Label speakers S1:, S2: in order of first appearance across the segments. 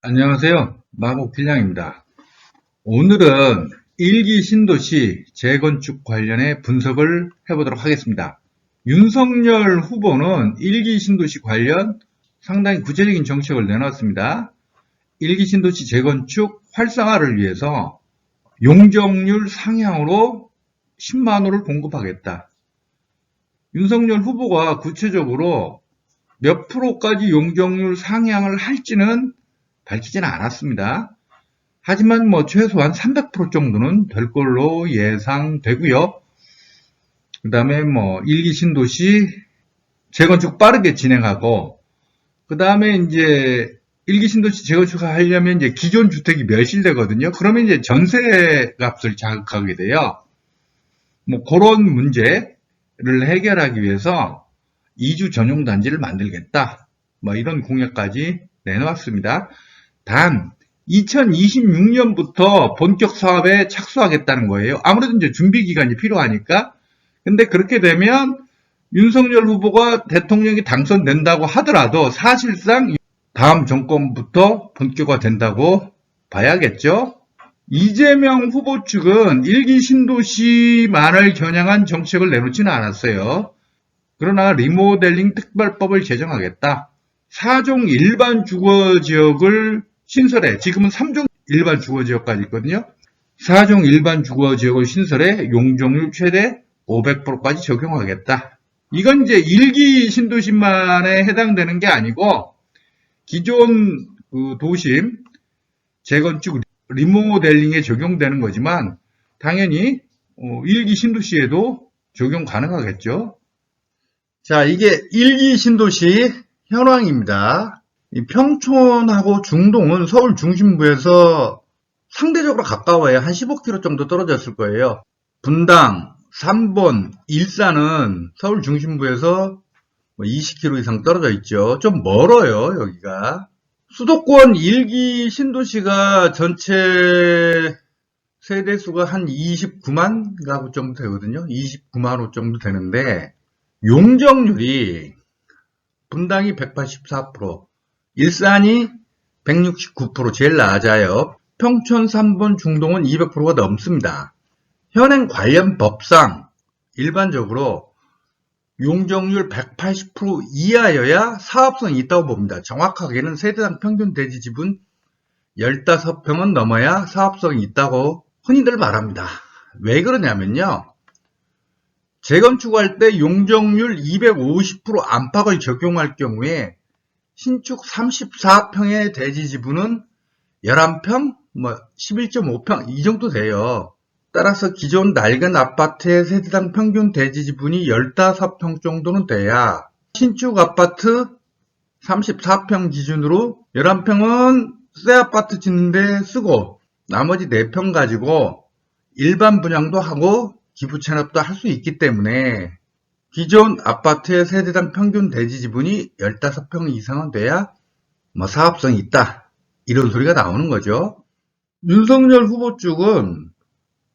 S1: 안녕하세요. 마곡필량입니다. 오늘은 일기 신도시 재건축 관련해 분석을 해보도록 하겠습니다. 윤석열 후보는 일기 신도시 관련 상당히 구체적인 정책을 내놨습니다. 일기 신도시 재건축 활성화를 위해서 용적률 상향으로 10만 호를 공급하겠다. 윤석열 후보가 구체적으로 몇 프로까지 용적률 상향을 할지는 밝히지는 않았습니다. 하지만 최소한 300% 정도는 될 걸로 예상되고요. 그 다음에 일기 신도시 재건축 빠르게 진행하고, 그 다음에 이제 일기 신도시 재건축 하려면 이제 기존 주택이 멸실되거든요. 그러면 이제 전세 값을 자극하게 돼요. 그런 문제를 해결하기 위해서 이주 전용 단지를 만들겠다. 이런 공약까지 내놓았습니다. 단 2026년부터 본격 사업에 착수하겠다는 거예요. 아무래도 이제 준비 기간이 필요하니까. 근데 그렇게 되면 윤석열 후보가 대통령이 당선된다고 하더라도 사실상 다음 정권부터 본격화된다고 봐야겠죠. 이재명 후보 측은 일기 신도시만을 겨냥한 정책을 내놓지는 않았어요. 그러나 리모델링 특별법을 제정하겠다. 4종 일반 주거지역을 신설해, 지금은 3종 일반 주거지역까지 있거든요. 4종 일반 주거지역을 신설해 용적률 최대 500%까지 적용하겠다. 이건 이제 일기 신도시만에 해당되는 게 아니고 기존 도심 재건축 리모델링에 적용되는 거지만 당연히 일기 신도시에도 적용 가능하겠죠. 자, 이게 일기 신도시 현황입니다. 평촌하고 중동은 서울 중심부에서 상대적으로 가까워요. 한 15km 정도 떨어졌을 거예요. 분당, 삼본, 일산은 서울 중심부에서 20km 이상 떨어져 있죠. 좀 멀어요, 여기가. 수도권 일기 신도시가 전체 세대수가 한 29만 가구 정도 되거든요. 29만 호 정도 되는데 용적률이 분당이 184%, 일산이 169% 제일 낮아요. 평촌, 삼본, 중동은 200%가 넘습니다. 현행 관련 법상 일반적으로 용적률 180% 이하여야 사업성이 있다고 봅니다. 정확하게는 세대당 평균 대지 지분 15평은 넘어야 사업성이 있다고 흔히들 말합니다. 왜 그러냐면요. 재건축할 때 용적률 250% 안팎을 적용할 경우에 신축 34평의 대지 지분은 11평, 11.5평 이 정도 돼요. 따라서 기존 낡은 아파트의 세대당 평균 대지 지분이 15평 정도는 돼야 신축 아파트 34평 기준으로 11평은 새 아파트 짓는데 쓰고 나머지 4평 가지고 일반 분양도 하고 기부 체납도 할 수 있기 때문에 기존 아파트의 세대당 평균 대지 지분이 15평 이상은 돼야 사업성이 있다. 이런 소리가 나오는 거죠. 윤석열 후보 쪽은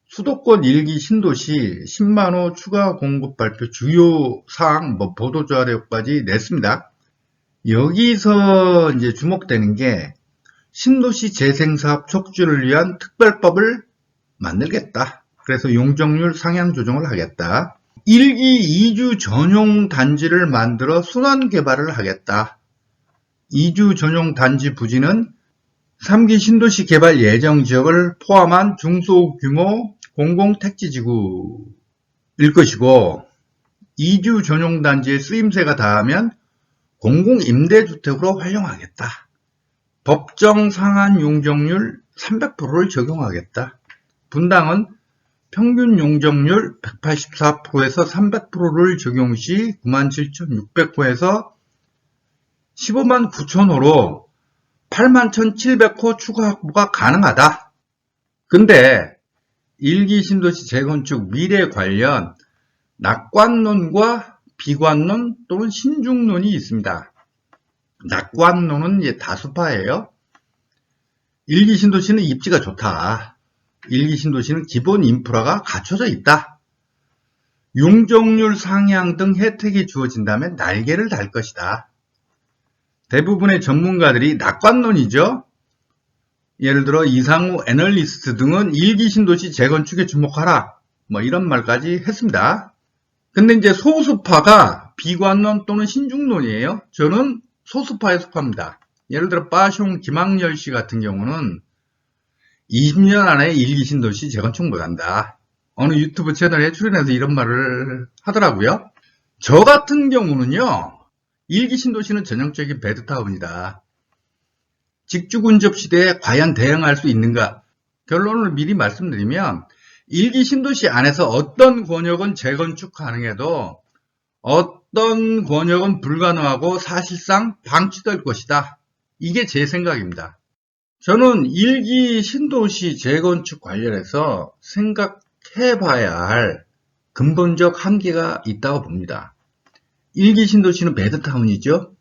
S1: 수도권 일기 신도시 10만호 추가 공급 발표 주요 사항 보도자료까지 냈습니다. 여기서 이제 주목되는 게 신도시 재생사업 촉진을 위한 특별법을 만들겠다. 그래서 용적률 상향 조정을 하겠다. 1기 2주 전용 단지를 만들어 순환 개발을 하겠다. 2주 전용 단지 부지는 3기 신도시 개발 예정 지역을 포함한 중소규모 공공택지지구일 것이고 2주 전용 단지의 쓰임새가 닿으면 공공임대주택으로 활용하겠다. 법정 상한 용적률 300%를 적용하겠다. 분당은 평균 용적률 184%에서 300%를 적용 시 97,600호에서 15만 9천호로 81,700호 추가 확보가 가능하다. 근데 일기 신도시 재건축 미래 관련 낙관론과 비관론 또는 신중론이 있습니다. 낙관론은 이제 다수파예요. 일기 신도시는 입지가 좋다. 일기 신도시는 기본 인프라가 갖춰져 있다. 용적률 상향 등 혜택이 주어진다면 날개를 달 것이다. 대부분의 전문가들이 낙관론이죠. 예를 들어 이상우 애널리스트 등은 1기 신도시 재건축에 주목하라. 뭐 이런 말까지 했습니다. 근데 이제 소수파가 비관론 또는 신중론이에요. 저는 소수파에 속합니다. 예를 들어 빠숑 김학렬 씨 같은 경우는 20년 안에 1기 신도시 재건축 못한다. 어느 유튜브 채널에 출연해서 이런 말을 하더라고요. 저 같은 경우는요. 1기 신도시는 전형적인 배드타운이다. 직주근접 시대에 과연 대응할 수 있는가? 결론을 미리 말씀드리면 1기 신도시 안에서 어떤 권역은 재건축 가능해도 어떤 권역은 불가능하고 사실상 방치될 것이다. 이게 제 생각입니다. 저는 1기 신도시 재건축 관련해서 생각해봐야 할 근본적 한계가 있다고 봅니다. 1기 신도시는 배드타운이죠.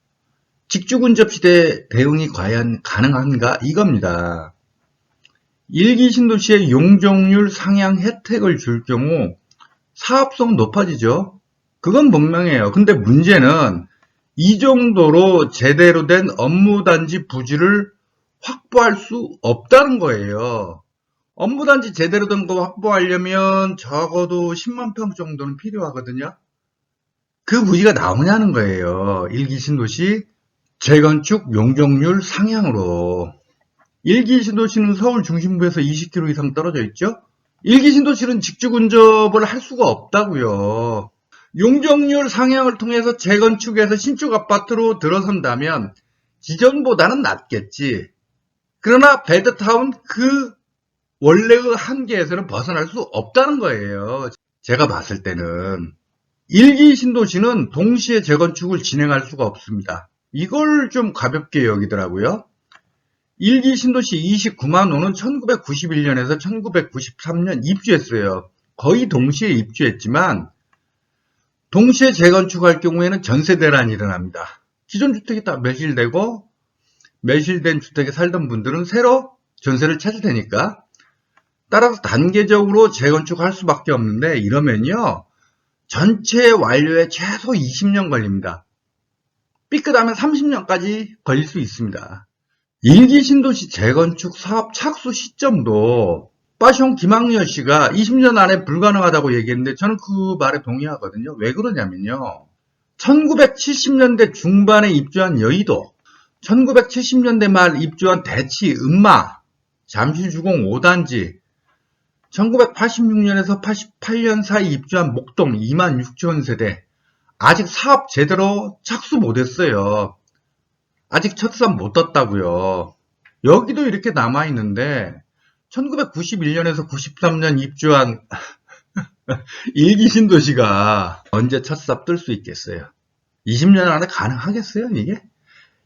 S1: 직주근접 시대 대응이 과연 가능한가? 이겁니다. 1기 신도시에 용적률 상향 혜택을 줄 경우 사업성 높아지죠. 그건 분명해요. 근데 문제는 이 정도로 제대로 된 업무단지 부지를 확보할 수 없다는 거예요. 업무단지 제대로 된 거 확보하려면 적어도 10만 평 정도는 필요하거든요. 그 부지가 나오냐는 거예요. 1기 신도시 재건축 용적률 상향으로. 1기 신도시는 서울 중심부에서 20km 이상 떨어져 있죠. 1기 신도시는 직주근접을 할 수가 없다고요. 용적률 상향을 통해서 재건축에서 신축 아파트로 들어선다면 기존보다는 낫겠지. 그러나 배드타운 그 원래의 한계에서는 벗어날 수 없다는 거예요. 제가 봤을 때는 1기 신도시는 동시에 재건축을 진행할 수가 없습니다. 이걸 좀 가볍게 여기더라고요. 1기 신도시 29만 호는 1991년에서 1993년 입주했어요. 거의 동시에 입주했지만 동시에 재건축할 경우에는 전세 대란이 일어납니다. 기존 주택이 다 매실되고 매실된 주택에 살던 분들은 새로 전세를 찾을 테니까 따라서 단계적으로 재건축할 수밖에 없는데 이러면요. 전체 완료에 최소 20년 걸립니다. 삐끗하면 30년까지 걸릴 수 있습니다. 1기 신도시 재건축 사업 착수 시점도 빠숑 김학렬 씨가 20년 안에 불가능하다고 얘기했는데 저는 그 말에 동의하거든요. 왜 그러냐면요. 1970년대 중반에 입주한 여의도, 1970년대 말 입주한 대치, 음마, 잠실주공 5단지, 1986년에서 88년 사이 입주한 목동 2만 6천 세대, 아직 사업 제대로 착수 못했어요. 아직 첫산 못 떴다고요. 여기도 이렇게 남아있는데 1991년에서 93년 입주한 1기 신도시가 언제 첫삽 뜰 수 있겠어요? 20년 안에 가능하겠어요, 이게?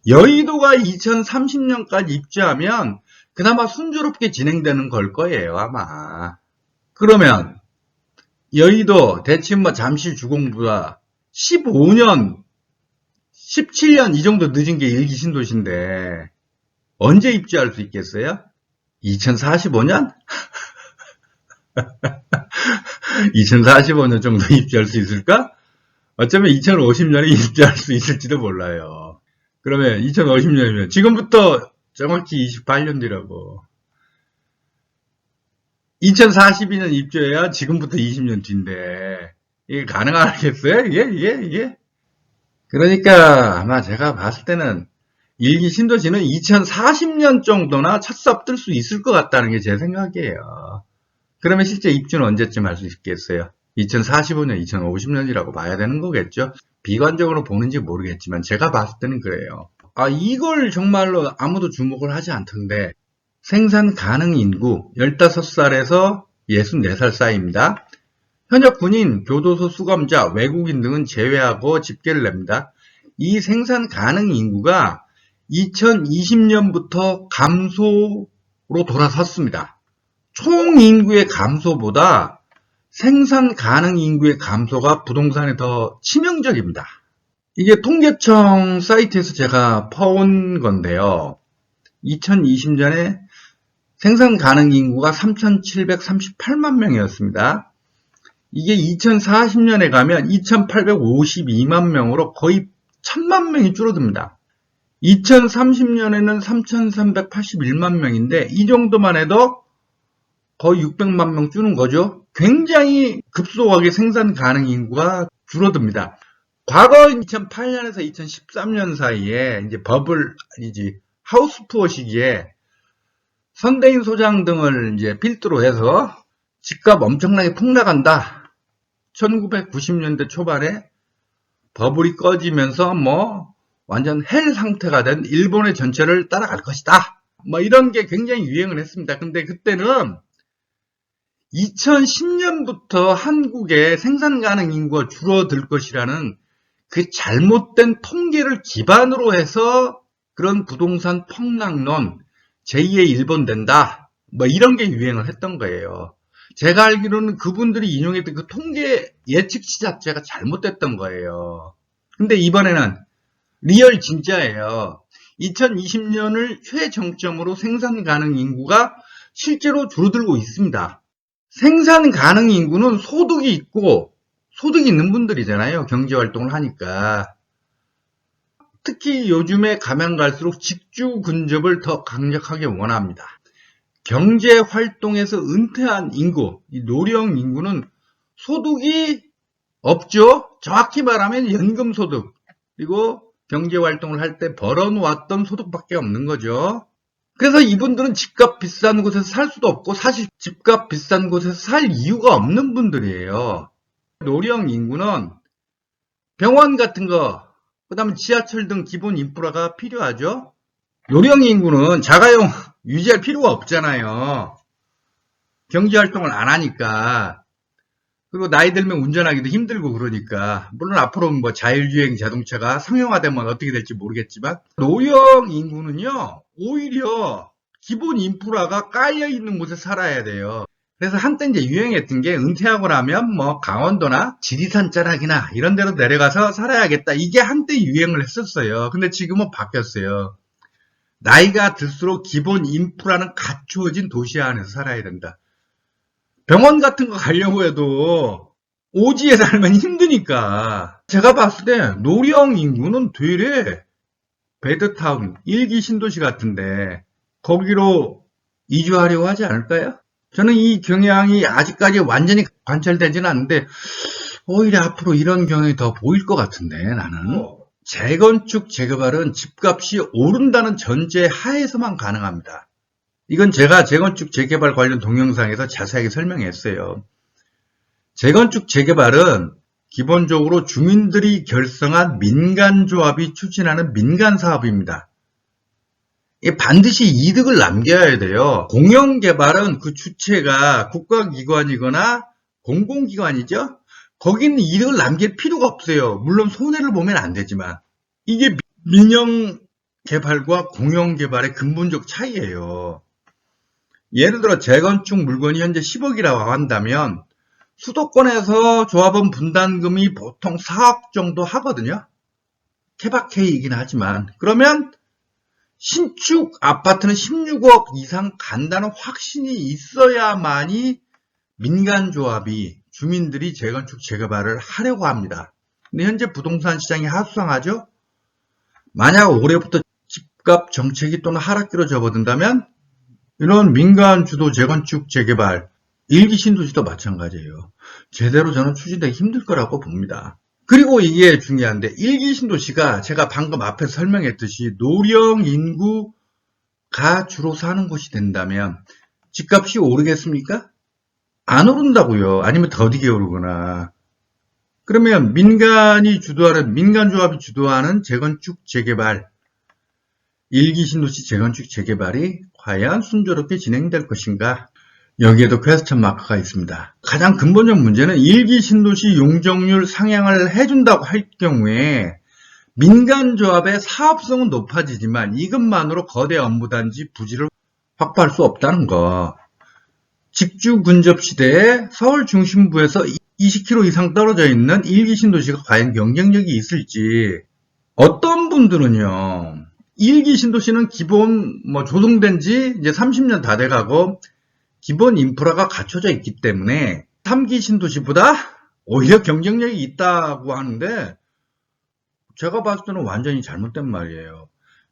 S1: 여의도가 2030년까지 입주하면 그나마 순조롭게 진행되는 걸 거예요, 아마. 그러면 여의도, 대치음마, 잠실 주공부가 15년, 17년 이 정도 늦은 게 1기 신도시인데 언제 입주할 수 있겠어요? 2045년? 2045년 정도 입주할 수 있을까? 어쩌면 2050년에 입주할 수 있을지도 몰라요. 그러면 2050년이면 지금부터 정확히 28년 뒤라고. 2042년 입주해야 지금부터 20년 뒤인데 이게 가능하겠어요? 이게? 그러니까 아마 제가 봤을 때는 1기 신도시는 2040년 정도나 첫삽 뜰 수 있을 것 같다는 게 제 생각이에요. 그러면 실제 입주는 언제쯤 할 수 있겠어요? 2045년, 2050년이라고 봐야 되는 거겠죠? 비관적으로 보는지 모르겠지만 제가 봤을 때는 그래요. 이걸 정말로 아무도 주목을 하지 않던데 생산 가능 인구 15살에서 64살 사이입니다. 현역 군인, 교도소 수감자, 외국인 등은 제외하고 집계를 냅니다. 이 생산 가능 인구가 2020년부터 감소로 돌아섰습니다. 총 인구의 감소보다 생산 가능 인구의 감소가 부동산에 더 치명적입니다. 이게 통계청 사이트에서 제가 퍼온 건데요. 2020년에 생산 가능 인구가 3,738만 명이었습니다. 이게 2040년에 가면 2,852만 명으로 거의 1,000만 명이 줄어듭니다. 2030년에는 3,381만 명인데 이 정도만 해도 거의 600만 명 주는 거죠. 굉장히 급속하게 생산 가능 인구가 줄어듭니다. 과거 2008년에서 2013년 사이에 이제 버블 아니지 하우스 푸어 시기에 선대인 소장 등을 이제 필두로 해서 집값 엄청나게 폭락한다. 1990년대 초반에 버블이 꺼지면서 뭐 완전 헬 상태가 된 일본의 전체를 따라갈 것이다. 뭐 이런 게 굉장히 유행을 했습니다. 근데 그때는 2010년부터 한국의 생산 가능 인구가 줄어들 것이라는 그 잘못된 통계를 기반으로 해서 그런 부동산 폭락론, 제2의 일본 된다. 뭐 이런 게 유행을 했던 거예요. 제가 알기로는 그분들이 인용했던 그 통계 예측치 자체가 잘못됐던 거예요. 근데 이번에는 리얼 진짜예요. 2020년을 최정점으로 생산 가능 인구가 실제로 줄어들고 있습니다. 생산 가능 인구는 소득이 있고 소득이 있는 분들이잖아요. 경제활동을 하니까. 특히 요즘에 가면 갈수록 직주 근접을 더 강력하게 원합니다. 경제활동에서 은퇴한 인구, 이 노령 인구는 소득이 없죠. 정확히 말하면 연금소득, 그리고 경제활동을 할 때 벌어놓았던 소득밖에 없는 거죠. 그래서 이분들은 집값 비싼 곳에서 살 수도 없고 사실 집값 비싼 곳에서 살 이유가 없는 분들이에요. 노령 인구는 병원 같은 거, 그 다음에 지하철 등 기본 인프라가 필요하죠. 노령 인구는 자가용 유지할 필요가 없잖아요. 경제활동을 안 하니까. 그리고 나이 들면 운전하기도 힘들고 그러니까. 물론 앞으로 뭐 자율주행 자동차가 상용화되면 어떻게 될지 모르겠지만 노령 인구는요 오히려 기본 인프라가 깔려 있는 곳에 살아야 돼요. 그래서 한때 이제 유행했던 게 은퇴하고 나면 뭐 강원도나 지리산 자락이나 이런 데로 내려가서 살아야겠다. 이게 한때 유행을 했었어요. 근데 지금은 바뀌었어요. 나이가 들수록 기본 인프라는 갖추어진 도시 안에서 살아야 된다. 병원 같은 거 가려고 해도 오지에 살면 힘드니까. 제가 봤을 때 노령 인구는 되레 베드타운, 일기 신도시 같은데 거기로 이주하려고 하지 않을까요? 저는 이 경향이 아직까지 완전히 관철되지는 않는데 오히려 앞으로 이런 경향이 더 보일 것 같은데 나는. 재건축, 재개발은 집값이 오른다는 전제 하에서만 가능합니다. 이건 제가 재건축, 재개발 관련 동영상에서 자세하게 설명했어요. 재건축, 재개발은 기본적으로 주민들이 결성한 민간조합이 추진하는 민간사업입니다. 반드시 이득을 남겨야 돼요. 공영개발은 그 주체가 국가기관이거나 공공기관이죠. 거기는 이득을 남길 필요가 없어요. 물론 손해를 보면 안 되지만. 이게 민영개발과 공영개발의 근본적 차이예요. 예를 들어 재건축 물건이 현재 10억이라고 한다면 수도권에서 조합원 분담금이 보통 4억 정도 하거든요. 케바케이긴 하지만. 그러면 신축 아파트는 16억 이상 간다는 확신이 있어야만이 민간조합이 주민들이 재건축 재개발을 하려고 합니다. 근데 현재 부동산 시장이 하수상하죠. 만약 올해부터 집값 정책이 또는 하락기로 접어든다면 이런 민간 주도 재건축 재개발 일기 신도시도 마찬가지예요. 제대로 저는 추진되기 힘들 거라고 봅니다. 그리고 이게 중요한데 일기 신도시가 제가 방금 앞에서 설명했듯이 노령 인구가 주로 사는 곳이 된다면 집값이 오르겠습니까? 안 오른다고요. 아니면 더디게 오르거나. 그러면 민간이 주도하는 민간조합이 주도하는 재건축 재개발 일기 신도시 재건축 재개발이 과연 순조롭게 진행될 것인가? 여기에도 퀘스천 마크가 있습니다. 가장 근본적 문제는 일기 신도시 용적률 상향을 해준다고 할 경우에 민간조합의 사업성은 높아지지만 이것만으로 거대 업무단지 부지를 확보할 수 없다는 거. 직주 근접 시대에 서울 중심부에서 20km 이상 떨어져 있는 일기 신도시가 과연 경쟁력이 있을지. 어떤 분들은요, 일기 신도시는 기본 조성된 지 이제 30년 다 돼가고 기본 인프라가 갖춰져 있기 때문에 3기 신도시보다 오히려 경쟁력이 있다고 하는데 제가 봤을 때는 완전히 잘못된 말이에요.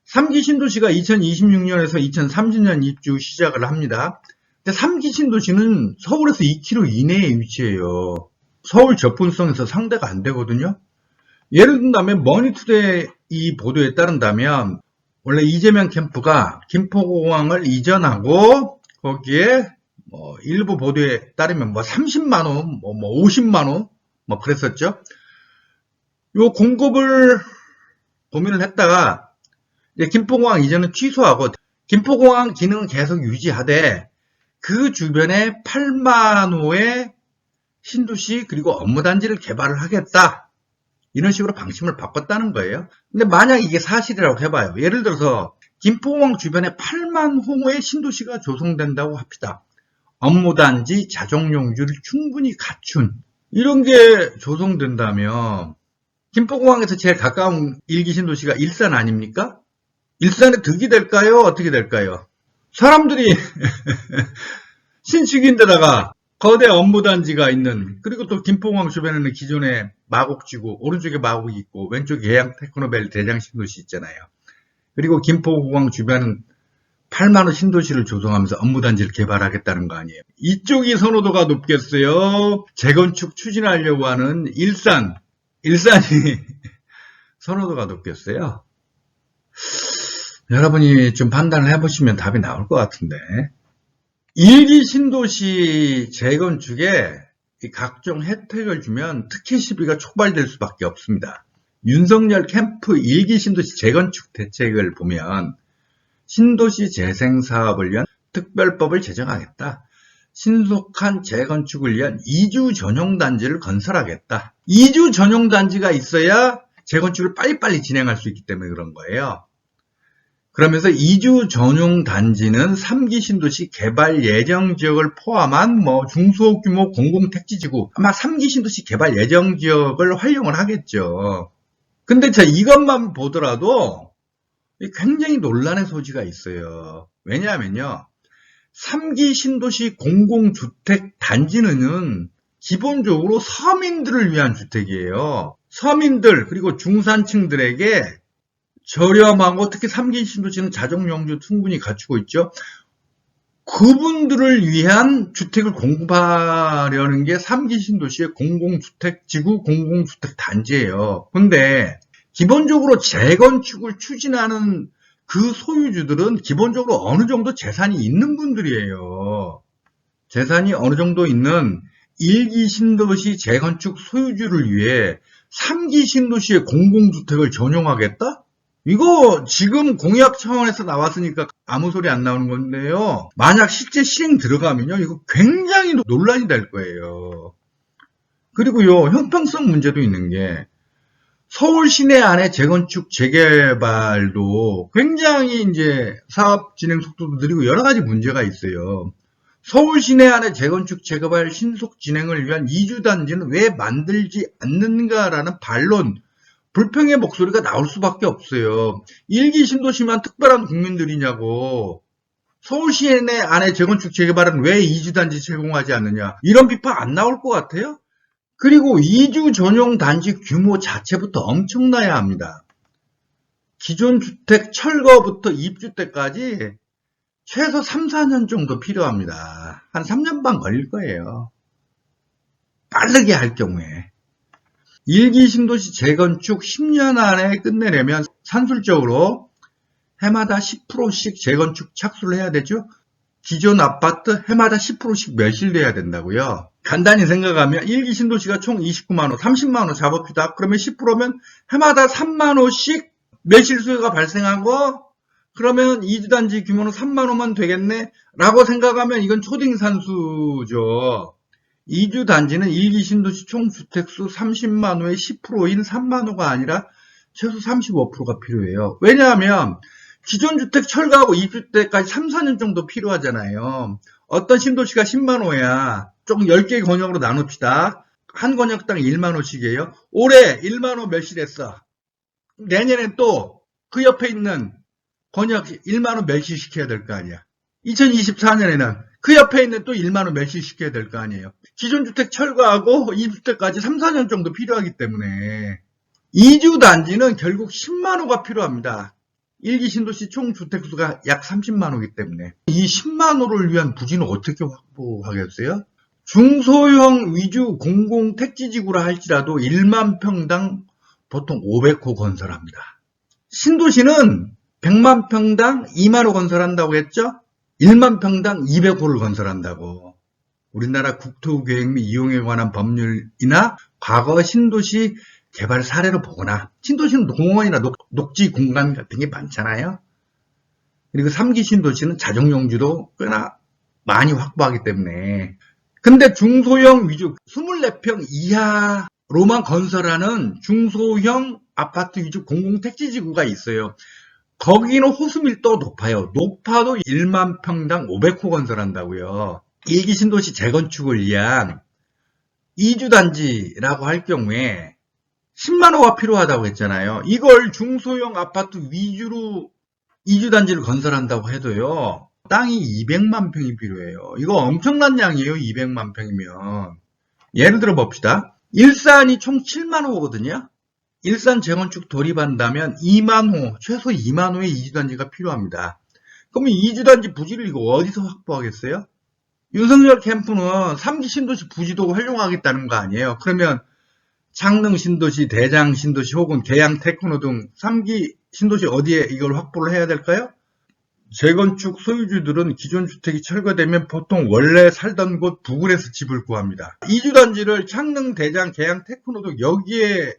S1: 3기 신도시가 2026년에서 2030년 입주 시작을 합니다. 근데 3기 신도시는 서울에서 2km 이내에 위치해요. 서울 접근성에서 상대가 안 되거든요. 예를 든다면 머니투데이 이 보도에 따른다면 원래 이재명 캠프가 김포공항을 이전하고 거기에 일부 보도에 따르면 30만원, 50만원 그랬었죠. 요 공급을 고민을 했다가 이제 김포공항 이전은 취소하고 김포공항 기능은 계속 유지하되 그 주변에 8만호의 신도시 그리고 업무단지를 개발을 하겠다. 이런 식으로 방침을 바꿨다는 거예요. 근데 만약 이게 사실이라고 해봐요. 예를 들어서 김포공항 주변에 8만 호의 신도시가 조성된다고 합시다. 업무단지, 자정용지를 충분히 갖춘 이런 게 조성된다면 김포공항에서 제일 가까운 1기 신도시가 일산 아닙니까? 일산에 득이 될까요? 어떻게 될까요? 사람들이 신축인데다가 거대 업무단지가 있는, 그리고 또 김포공항 주변에는 기존에 마곡지구, 오른쪽에 마곡이 있고 왼쪽에 계양 테크노밸리 대장 신도시 있잖아요. 그리고 김포공항 주변은 8만호 신도시를 조성하면서 업무단지를 개발하겠다는 거 아니에요. 이쪽이 선호도가 높겠어요? 재건축 추진하려고 하는 일산이 선호도가 높겠어요? 여러분이 좀 판단을 해보시면 답이 나올 것 같은데. 1기 신도시 재건축에 각종 혜택을 주면 특혜 시비가 촉발될 수밖에 없습니다. 윤석열 캠프 1기 신도시 재건축 대책을 보면 신도시 재생 사업을 위한 특별법을 제정하겠다. 신속한 재건축을 위한 이주 전용 단지를 건설하겠다. 이주 전용 단지가 있어야 재건축을 빨리빨리 진행할 수 있기 때문에 그런 거예요. 그러면서 이주 전용 단지는 3기 신도시 개발 예정 지역을 포함한 중소규모 공공택지지구, 아마 3기 신도시 개발 예정 지역을 활용을 하겠죠. 근데 이것만 보더라도 굉장히 논란의 소지가 있어요. 왜냐하면요, 3기 신도시 공공주택 단지는 기본적으로 서민들을 위한 주택이에요. 서민들 그리고 중산층들에게 저렴하고 특히 3기 신도시는 자정용지 충분히 갖추고 있죠. 그분들을 위한 주택을 공급하려는 게 3기 신도시의 공공주택지구, 공공주택단지예요. 근데 기본적으로 재건축을 추진하는 그 소유주들은 기본적으로 어느 정도 재산이 있는 분들이에요. 재산이 어느 정도 있는 1기 신도시 재건축 소유주를 위해 3기 신도시의 공공주택을 전용하겠다? 이거 지금 공약 차원에서 나왔으니까 아무 소리 안 나오는 건데요. 만약 실제 실행 들어가면요, 이거 굉장히 논란이 될 거예요. 그리고요, 형평성 문제도 있는 게 서울 시내 안에 재건축 재개발도 굉장히 이제 사업 진행 속도도 느리고 여러 가지 문제가 있어요. 서울 시내 안에 재건축 재개발 신속 진행을 위한 이주단지는 왜 만들지 않는가라는 반론, 불평의 목소리가 나올 수밖에 없어요. 1기 신도시만 특별한 국민들이냐고. 서울 시내 안에 재건축 재개발은 왜 이주단지 제공하지 않느냐. 이런 비판 안 나올 것 같아요? 그리고 이주 전용 단지 규모 자체부터 엄청나야 합니다. 기존 주택 철거부터 입주 때까지 최소 3, 4년 정도 필요합니다. 한 3년 반 걸릴 거예요. 빠르게 할 경우에. 1기 신도시 재건축 10년 안에 끝내려면 산술적으로 해마다 10%씩 재건축 착수를 해야 되죠. 기존 아파트 해마다 10%씩 매실돼야 된다고요. 간단히 생각하면 1기 신도시가 총 29만호, 30만호 잡읍시다. 그러면 10%면 해마다 3만호씩 매실 수요가 발생하고, 그러면 이주단지 규모는 3만호만 되겠네 라고 생각하면 이건 초딩산수죠. 이주단지는 1기 신도시 총 주택수 30만호의 10%인 3만호가 아니라 최소 35%가 필요해요. 왜냐하면 기존 주택 철거하고 입주 때까지 3, 4년 정도 필요하잖아요. 어떤 신도시가 10만호야. 조금 10개의 권역으로 나눕시다. 한 권역당 1만호씩이에요. 올해 1만호 매실했어. 내년에 또 그 옆에 있는 권역 1만호 매실시켜야 될 거 아니야. 2024년에는 그 옆에 있는 또 1만호 매실시켜야 될 거 아니에요. 기존 주택 철거하고 입주 때까지 3, 4년 정도 필요하기 때문에 이주단지는 결국 10만호가 필요합니다. 1기 신도시 총 주택수가 약 30만 호이기 때문에 이 10만 호를 위한 부지는 어떻게 확보하겠어요? 중소형 위주 공공택지지구라 할지라도 1만 평당 보통 500호 건설합니다. 신도시는 100만 평당 2만 호 건설한다고 했죠? 1만 평당 200호를 건설한다고. 우리나라 국토계획 및 이용에 관한 법률이나 과거 신도시 개발 사례를 보거나, 신도시는 공원이나 녹지 공간 같은 게 많잖아요. 그리고 3기 신도시는 자정용지도 꽤나 많이 확보하기 때문에. 근데 중소형 위주 24평 이하로만 건설하는 중소형 아파트 위주 공공택지지구가 있어요. 거기는 호수 밀도가 높아요. 높아도 1만 평당 500호 건설한다고요. 1기 신도시 재건축을 위한 이주단지라고 할 경우에 10만 호가 필요하다고 했잖아요. 이걸 중소형 아파트 위주로 이주단지를 건설한다고 해도요, 땅이 200만 평이 필요해요. 이거 엄청난 양이에요. 200만 평이면. 예를 들어 봅시다. 일산이 총 7만 호거든요. 일산 재건축 돌입한다면 2만 호, 최소 2만 호의 이주단지가 필요합니다. 그러면 이주단지 부지를 이거 어디서 확보하겠어요? 윤석열 캠프는 3기 신도시 부지도 활용하겠다는 거 아니에요. 그러면 창릉 신도시, 대장 신도시 혹은 계양 테크노 등 3기 신도시 어디에 이걸 확보를 해야 될까요? 재건축 소유주들은 기존 주택이 철거되면 보통 원래 살던 곳 부근에서 집을 구합니다. 이주단지를 창릉, 대장, 계양 테크노 등 여기에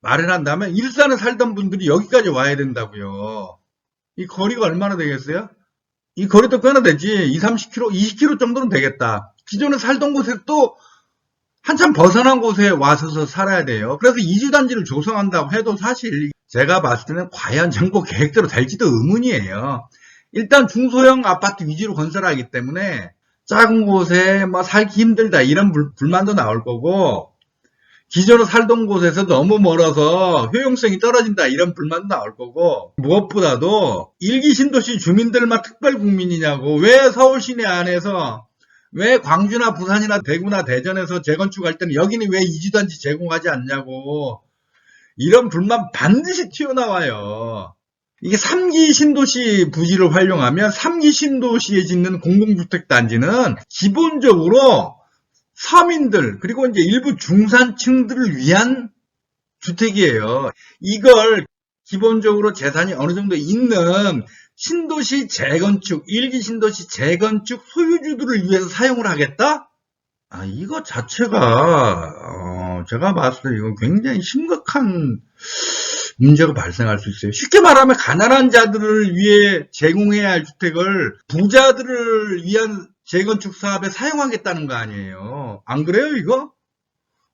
S1: 마련한다면 일산에 살던 분들이 여기까지 와야 된다고요. 이 거리가 얼마나 되겠어요? 이 거리도 꽤나 되지. 30km, 20km 정도는 되겠다. 기존에 살던 곳에 또 한참 벗어난 곳에 와서 살아야 돼요. 그래서 이주단지를 조성한다고 해도 사실 제가 봤을 때는 과연 정부 계획대로 될지도 의문이에요. 일단 중소형 아파트 위주로 건설하기 때문에 작은 곳에 살기 힘들다 이런 불만도 나올 거고, 기존에 살던 곳에서 너무 멀어서 효용성이 떨어진다 이런 불만도 나올 거고, 무엇보다도 1기 신도시 주민들만 특별국민이냐고, 왜 서울 시내 안에서, 왜 광주나 부산이나 대구나 대전에서 재건축할 때는 여기는 왜 이주단지 제공하지 않냐고, 이런 불만 반드시 튀어나와요. 이게 3기 신도시 부지를 활용하면 3기 신도시에 짓는 공공주택단지는 기본적으로 서민들 그리고 이제 일부 중산층들을 위한 주택이에요. 이걸 기본적으로 재산이 어느 정도 있는 신도시 재건축, 1기 신도시 재건축 소유주들을 위해서 사용을 하겠다? 이거 자체가 제가 봤을 때 이건 굉장히 심각한 문제가 발생할 수 있어요. 쉽게 말하면 가난한 자들을 위해 제공해야 할 주택을 부자들을 위한 재건축 사업에 사용하겠다는 거 아니에요. 안 그래요, 이거?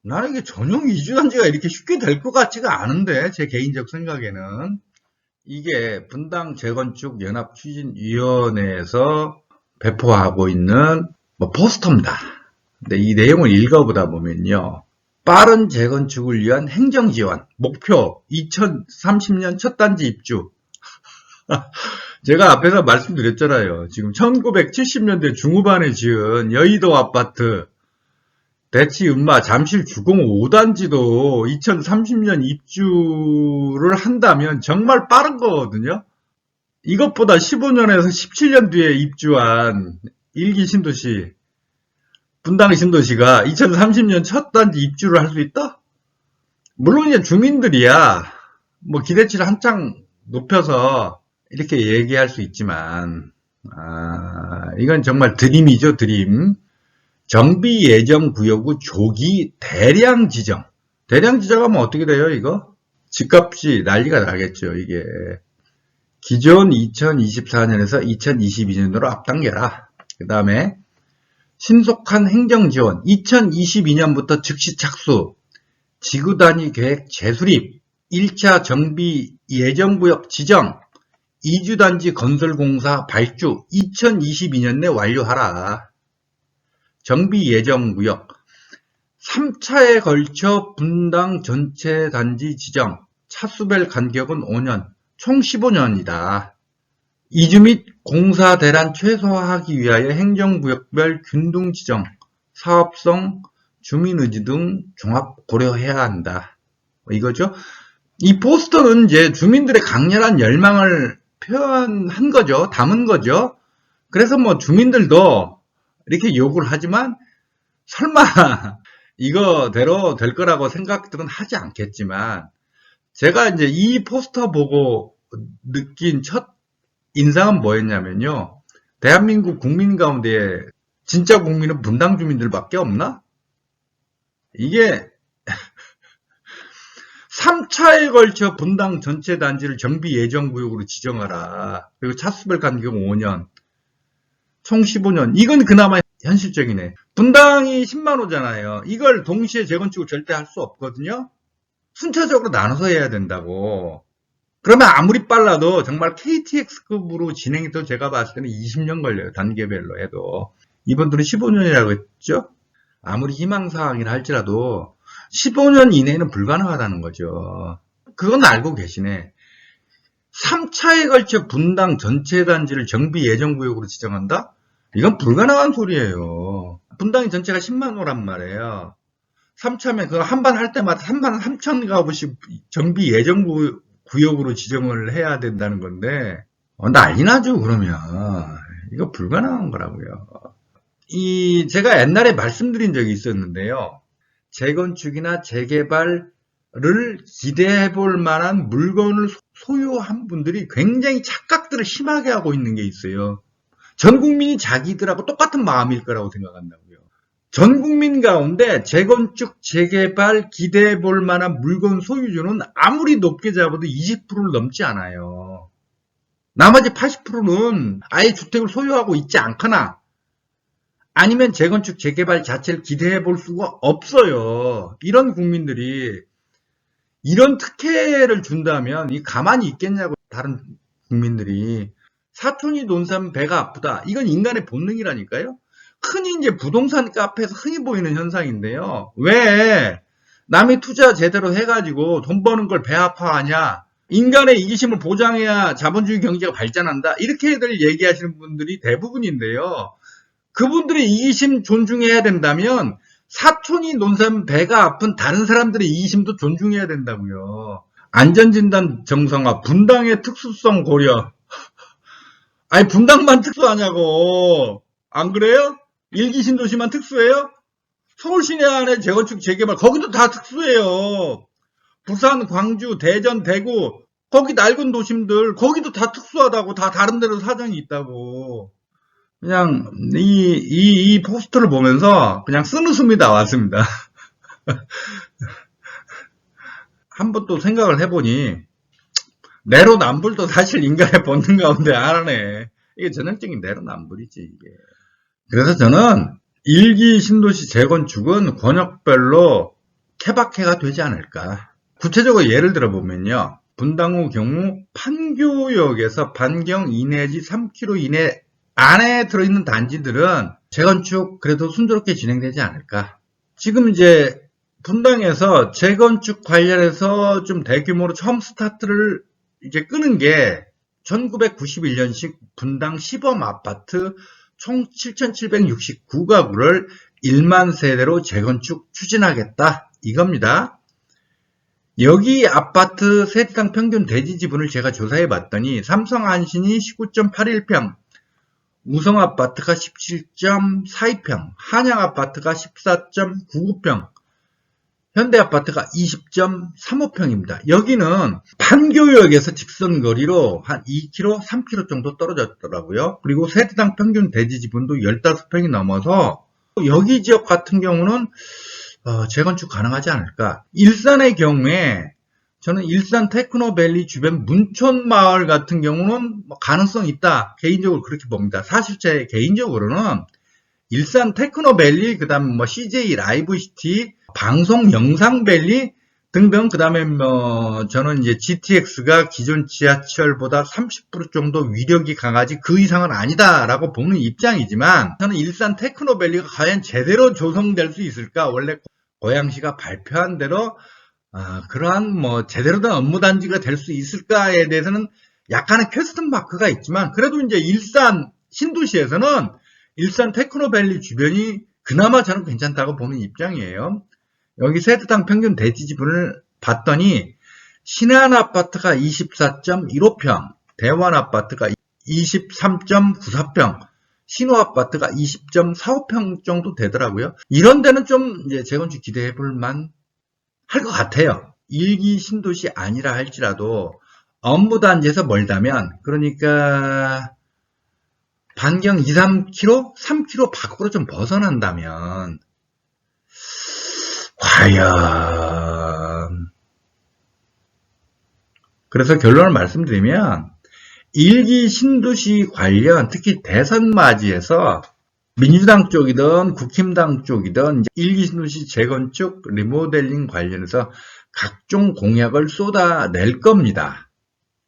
S1: 나는 이게 전용 이주단지가 이렇게 쉽게 될 것 같지가 않은데, 제 개인적 생각에는. 이게 분당 재건축 연합추진위원회에서 배포하고 있는 포스터입니다. 근데 이 내용을 읽어보다 보면요, 빠른 재건축을 위한 행정지원, 목표 2030년 첫 단지 입주. 제가 앞에서 말씀드렸잖아요. 지금 1970년대 중후반에 지은 여의도 아파트, 대치 음마 잠실 주공 5단지도 2030년 입주를 한다면 정말 빠른 거거든요. 이것보다 15년에서 17년 뒤에 입주한 1기 신도시, 분당 신도시가 2030년 첫 단지 입주를 할 수 있다? 물론 이제 주민들이야 기대치를 한창 높여서 이렇게 얘기할 수 있지만, 이건 정말 드림이죠, 드림. 정비 예정 구역의 조기 대량 지정. 대량 지정하면 어떻게 돼요, 이거? 집값이 난리가 나겠죠, 이게. 기존 2024년에서 2022년도로 앞당겨라. 그 다음에 신속한 행정지원, 2022년부터 즉시 착수, 지구단위 계획 재수립, 1차 정비 예정구역 지정, 이주단지 건설공사 발주 2022년 내 완료하라. 정비 예정구역 3차에 걸쳐 분당 전체 단지 지정, 차수별 간격은 5년, 총 15년이다. 이주 및 공사 대란 최소화하기 위하여 행정구역별 균등 지정, 사업성, 주민의지 등 종합 고려해야 한다. 이거죠. 이 포스터는 이제 주민들의 강렬한 열망을 표현한 거죠. 담은 거죠. 그래서 뭐 주민들도 이렇게 욕을 하지만 설마 이거대로 될 거라고 생각들은 하지 않겠지만, 제가 이제 이 포스터 보고 느낀 첫 인상은 뭐였냐면요. 대한민국 국민 가운데 진짜 국민은 분당 주민들밖에 없나? 이게 3차에 걸쳐 분당 전체 단지를 정비 예정구역으로 지정하라. 그리고 차수별 간격 5년, 총 15년. 이건 그나마 현실적이네. 분당이 10만 호잖아요. 이걸 동시에 재건축을 절대 할 수 없거든요. 순차적으로 나눠서 해야 된다고. 그러면 아무리 빨라도 정말 KTX급으로 진행해도 제가 봤을 때는 20년 걸려요. 단계별로 해도. 이분들은 15년이라고 했죠? 아무리 희망사항이라 할지라도 15년 이내에는 불가능하다는 거죠. 그건 알고 계시네. 3차에 걸쳐 분당 전체 단지를 정비 예정구역으로 지정한다? 이건 불가능한 소리예요. 분당이 전체가 10만 호란 말이에요. 3차면 그거 한 번 할 때마다 3만 3천 가구씩 정비 예정구역으로 지정을 해야 된다는 건데, 난리 나죠, 그러면. 이거 불가능한 거라고요. 제가 옛날에 말씀드린 적이 있었는데요. 재건축이나 재개발을 기대해 볼 만한 물건을 소유한 분들이 굉장히 착각들을 심하게 하고 있는 게 있어요. 전 국민이 자기들하고 똑같은 마음일 거라고 생각한다고요. 전 국민 가운데 재건축, 재개발 기대해 볼 만한 물건 소유주는 아무리 높게 잡아도 20%를 넘지 않아요. 나머지 80%는 아예 주택을 소유하고 있지 않거나 아니면 재건축, 재개발 자체를 기대해 볼 수가 없어요. 이런 국민들이 이런 특혜를 준다면 가만히 있겠냐고. 다른 국민들이 사촌이 논산 배가 아프다. 이건 인간의 본능이라니까요. 흔히 이제 부동산 카페에서 흔히 보이는 현상인데요. 왜 남이 투자 제대로 해가지고 돈 버는 걸 배 아파하냐? 인간의 이기심을 보장해야 자본주의 경제가 발전한다. 이렇게들 얘기하시는 분들이 대부분인데요. 그분들의 이기심 존중해야 된다면 사촌이 논산 배가 아픈 다른 사람들의 이기심도 존중해야 된다고요. 안전진단 정상화, 분당의 특수성 고려. 아니 분당만 특수하냐고. 안 그래요? 일기 신도시만 특수해요? 서울 시내 안에 재건축 재개발 거기도 다 특수해요. 부산, 광주, 대전, 대구 거기 낡은 도심들 거기도 다 특수하다고. 다 다른 데로 사정이 있다고. 그냥 이 포스터를 보면서 그냥 쓴웃음이 나왔습니다. 한번 또 생각을 해보니 내로남불도 사실 인간의 본능 가운데 하나네. 이게 전형적인 내로남불이지 이게. 그래서 저는 일기 신도시 재건축은 권역별로 케바케가 되지 않을까. 구체적으로 예를 들어보면요. 분당호 경우 판교역에서 반경 2 내지 3km 이내 안에 들어있는 단지들은 재건축 그래도 순조롭게 진행되지 않을까. 지금 이제 분당에서 재건축 관련해서 좀 대규모로 처음 스타트를 이제 끄는 게 1991년식 분당 시범 아파트 총 7,769가구를 1만 세대로 재건축 추진하겠다. 이겁니다. 여기 아파트 세대당 평균 대지 지분을 제가 조사해 봤더니 삼성 안신이 19.81평, 우성 아파트가 17.42평, 한양 아파트가 14.99평, 현대 아파트가 20.35평입니다. 여기는 판교역에서 직선거리로 한 2km, 3km 정도 떨어졌더라고요. 그리고 세대당 평균 대지 지분도 15평이 넘어서 여기 지역 같은 경우는 재건축 가능하지 않을까. 일산의 경우에 저는 일산 테크노밸리 주변 문촌마을 같은 경우는 가능성 있다. 개인적으로 그렇게 봅니다. 사실 제 개인적으로는 일산 테크노밸리, 그 다음에 CJ 라이브시티, 방송 영상밸리 등등, 그 다음에 저는 이제 GTX가 기존 지하철보다 30% 정도 위력이 강하지 그 이상은 아니다라고 보는 입장이지만, 저는 일산 테크노밸리가 과연 제대로 조성될 수 있을까? 원래 고양시가 발표한 대로 그러한 제대로 된 업무단지가 될 수 있을까에 대해서는 약간의 퀘스천 마크가 있지만, 그래도 이제 일산 신도시에서는 일산 테크노밸리 주변이 그나마 저는 괜찮다고 보는 입장이에요. 여기 세대당 평균 대지 지분을 봤더니 신한아파트가 24.15평, 대원아파트가 23.94평, 신호아파트가 20.45평 정도 되더라고요. 이런 데는 좀 이제 재건축 기대해 볼 만 할 것 같아요. 일기 신도시 아니라 할지라도 업무단지에서 멀다면, 그러니까 반경 2, 3km, 3km 밖으로 좀 벗어난다면 과연, 그래서 결론을 말씀드리면 일기 신도시 관련, 특히 대선 맞이해서 민주당 쪽이든 국힘당 쪽이든 일기 신도시 재건축 리모델링 관련해서 각종 공약을 쏟아낼 겁니다.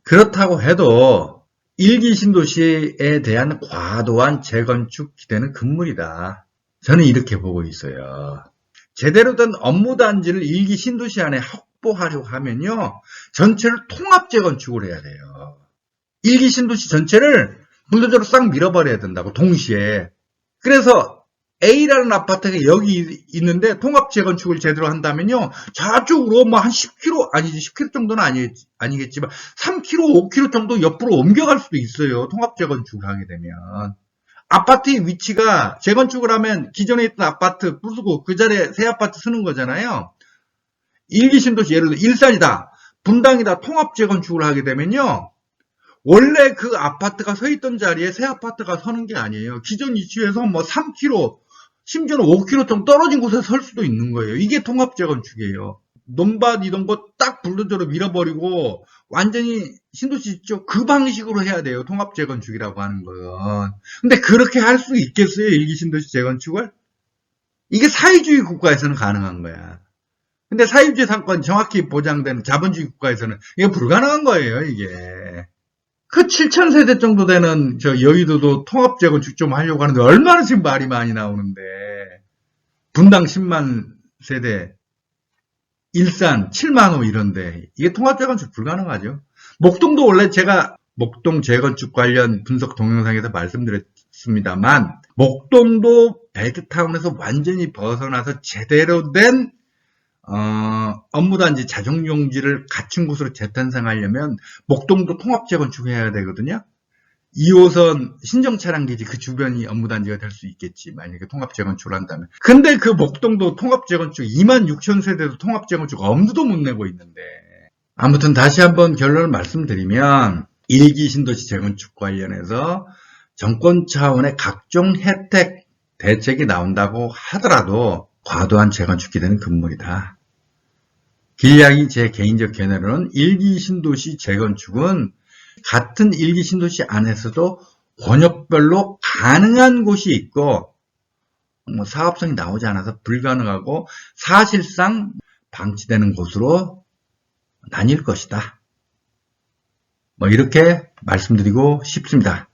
S1: 그렇다고 해도 일기 신도시에 대한 과도한 재건축 기대는 금물이다. 저는 이렇게 보고 있어요. 제대로 된 업무단지를 일기 신도시 안에 확보하려고 하면요, 전체를 통합 재건축을 해야 돼요. 일기 신도시 전체를 불도저로 싹 밀어버려야 된다고, 동시에. 그래서 A라는 아파트가 여기 있는데 통합 재건축을 제대로 한다면요, 저쪽으로 뭐 한 10km, 아니지, 10km 정도는 아니겠지만 3km, 5km 정도 옆으로 옮겨갈 수도 있어요. 통합 재건축을 하게 되면. 아파트의 위치가 재건축을 하면 기존에 있던 아파트 부수고 그 자리에 새 아파트 쓰는 거잖아요. 일기 신도시, 예를 들어 일산이다, 분당이다, 통합 재건축을 하게 되면요, 원래 그 아파트가 서 있던 자리에 새 아파트가 서는 게 아니에요. 기존 위치에서 뭐 3km, 심지어는 5km 좀 떨어진 곳에 설 수도 있는 거예요. 이게 통합 재건축이에요. 논밭 이런 거 딱 불도저로 밀어버리고 완전히 신도시 있죠. 그 방식으로 해야 돼요. 통합 재건축이라고 하는 건. 근데 그렇게 할 수 있겠어요? 일기 신도시 재건축을? 이게 사회주의 국가에서는 가능한 거야. 근데 사회주의 상권 정확히 보장되는 자본주의 국가에서는 이게 불가능한 거예요, 이게. 그 7,000세대 정도 되는 저 여의도도 통합 재건축 좀 하려고 하는데 얼마나 지금 말이 많이 나오는데. 분당 10만 세대, 일산 7만 호 이런데 이게 통합 재건축 불가능하죠. 목동도 원래 제가 목동 재건축 관련 분석 동영상에서 말씀드렸습니다만, 목동도 베드타운에서 완전히 벗어나서 제대로 된 업무단지 자정용지를 갖춘 곳으로 재탄생하려면 목동도 통합 재건축해야 되거든요. 2호선 신정차량기지 그 주변이 업무단지가 될 수 있겠지, 만약에 통합 재건축을 한다면. 근데 그 목동도 통합 재건축 26,000세대도 통합 재건축 엄두도 못 내고 있는데. 아무튼 다시 한번 결론을 말씀드리면, 일기 신도시 재건축 관련해서 정권 차원의 각종 혜택 대책이 나온다고 하더라도 과도한 재건축 기대는 금물이다. 길냥이 제 개인적 견해로는 일기 신도시 재건축은 같은 일기 신도시 안에서도 권역별로 가능한 곳이 있고, 뭐 사업성이 나오지 않아서 불가능하고 사실상 방치되는 곳으로 나뉠 것이다. 뭐 이렇게 말씀드리고 싶습니다.